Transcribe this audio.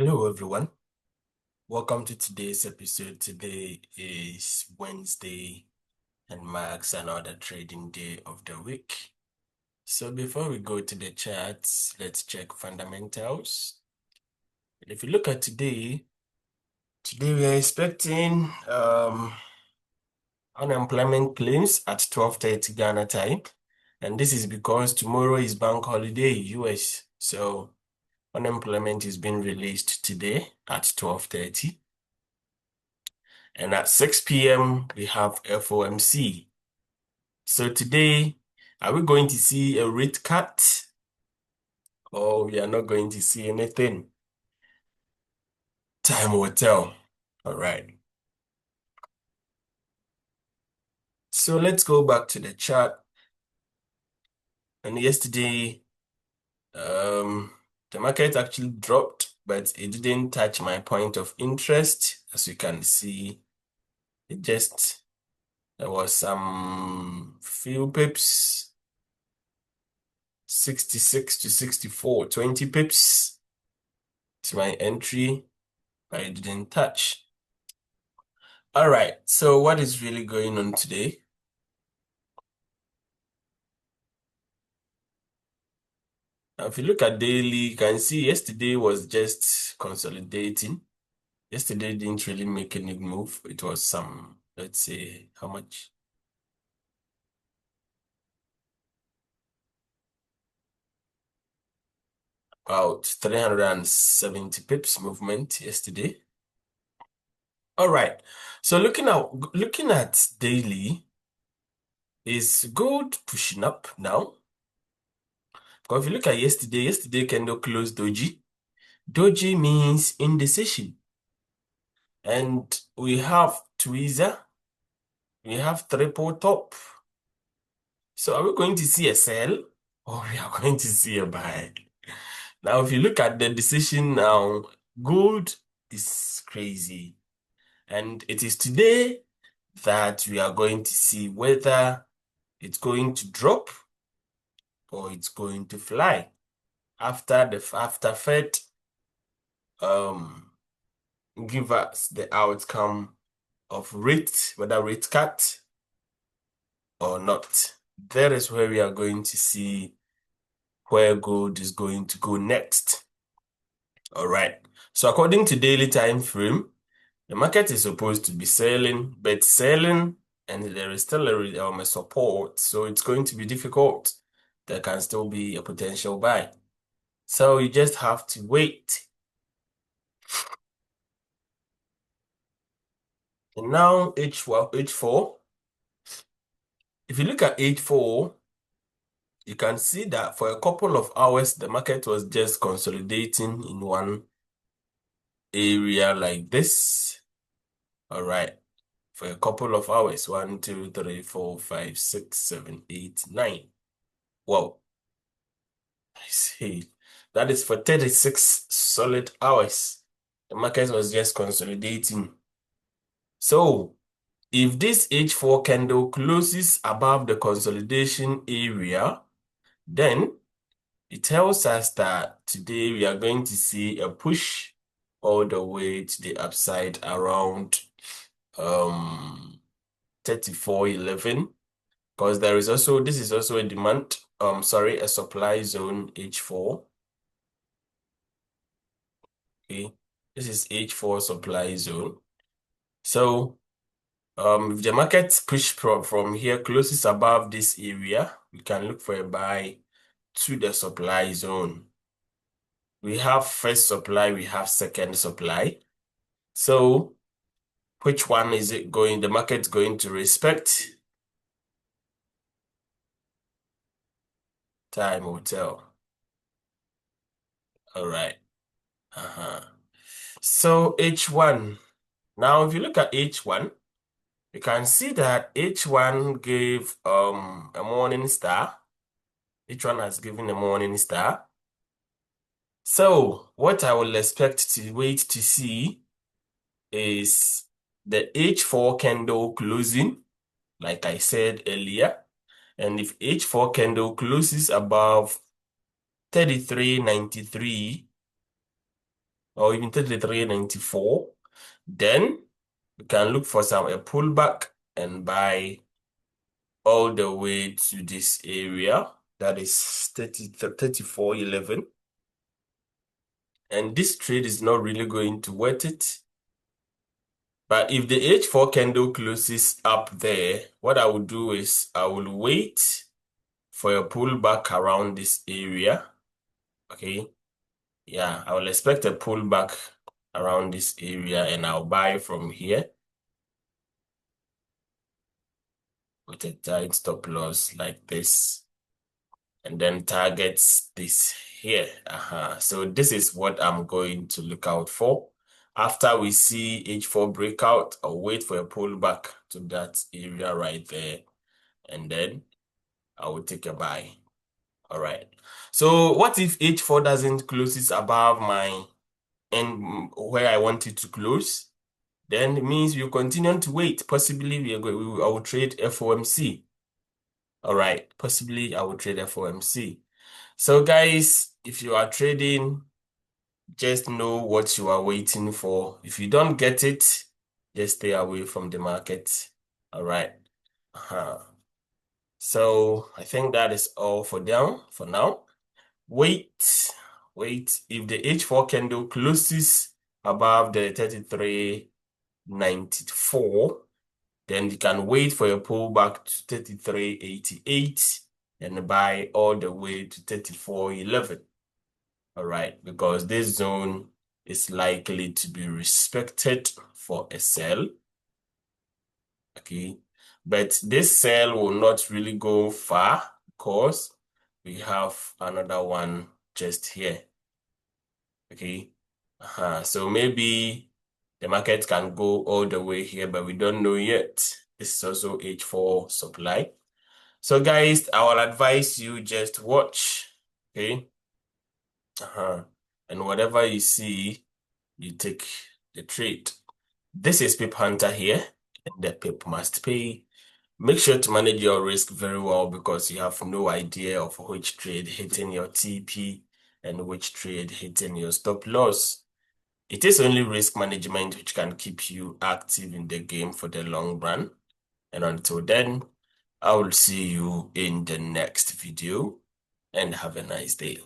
Hello, everyone. Welcome to today's episode. Today is Wednesday and marks another trading day of the week. So before we go to the charts, let's check fundamentals. If you look at today we are expecting unemployment claims at 12:30 Ghana time. And this is because tomorrow is bank holiday US. So unemployment is being released today at 12:30. And at 6 p.m., we have FOMC. So today, are we going to see a rate cut or we are not going to see anything? Time will tell. All right. So let's go back to the chart. And yesterday, the market actually dropped, but it didn't touch my point of interest. As you can see, there was some few pips, 66 to 64, 20 pips to my entry, but it didn't touch. All right, so what is really going on today? Now, if you look at daily, you can see yesterday was just consolidating. Yesterday didn't really make any move. It was some, let's say, how much? About 370 pips movement yesterday. All right, so looking at daily, is gold pushing up now? Because if you look at yesterday candle closed Doji. Doji means indecision. And we have tweezer, we have triple top. So are we going to see a sell or we are going to see a buy? Now, if you look at the decision now, gold is crazy. And it is today that we are going to see whether it's going to drop or it's going to fly after Fed give us the outcome of rate, whether rate cut or not. That is where we are going to see where gold is going to go next. All right. So according to daily time frame, the market is supposed to be selling, but selling, and there is still a support, so it's going to be difficult. There can still be a potential buy. So you just have to wait. And now H4. If you look at H4, you can see that for a couple of hours, the market was just consolidating in one area like this. All right. For a couple of hours. 1, 2, 3, 4, 5, 6, 7, 8, 9. Wow. I see. That is for 36 solid hours. The market was just consolidating. So, if this H4 candle closes above the consolidation area, then it tells us that today we are going to see a push all the way to the upside around 34.11, because this is also a demand, a supply zone H4. Okay, this is H4 supply zone. So if the market push from here closes above this area, we can look for a buy to the supply zone. We have first supply, we have second supply. So which one is it going? The market's going to respect? Time will tell. All right. So H1. Now, if you look at H1, you can see that H1 gave a morning star. H1 has given a morning star. So what I will expect to wait to see is the H4 candle closing, like I said earlier. And if H4 candle closes above 33.93, or even 33.94. Then we can look for a pullback and buy all the way to this area. That is 34.11. And this trade is not really going to worth it. But if the H4 candle closes up there, what I will do is I will wait for a pullback around this area. Okay. Yeah, I will expect a pullback around this area and I'll buy from here with a tight stop loss like this. And then targets this here. So this is what I'm going to look out for. After we see H4 breakout, I'll wait for a pullback to that area right there. And then I will take a buy. All right. So what if H4 doesn't close it above my end where I want it to close? Then it means we'll continue to wait. Possibly I will trade FOMC. All right. Possibly I will trade FOMC. So guys, if you are trading, just know what you are waiting for. If you don't get it, just stay away from the market. All right. So I think that is all for now. Wait. If the H4 candle closes above the 33.94, then you can wait for a pullback to 33.88 and buy all the way to 34.11. All right, because this zone is likely to be respected for a sell. Okay, but this sell will not really go far because we have another one just here. Okay, so maybe the market can go all the way here, but we don't know yet. This is also H4 supply. So guys, I will advise you just watch. Okay. And whatever you see, you take the trade. This is Pip Hunter here, and the Pip must pay. Make sure to manage your risk very well because you have no idea of which trade hitting your TP and which trade hitting your stop loss. It is only risk management which can keep you active in the game for the long run. And until then, I will see you in the next video and have a nice day.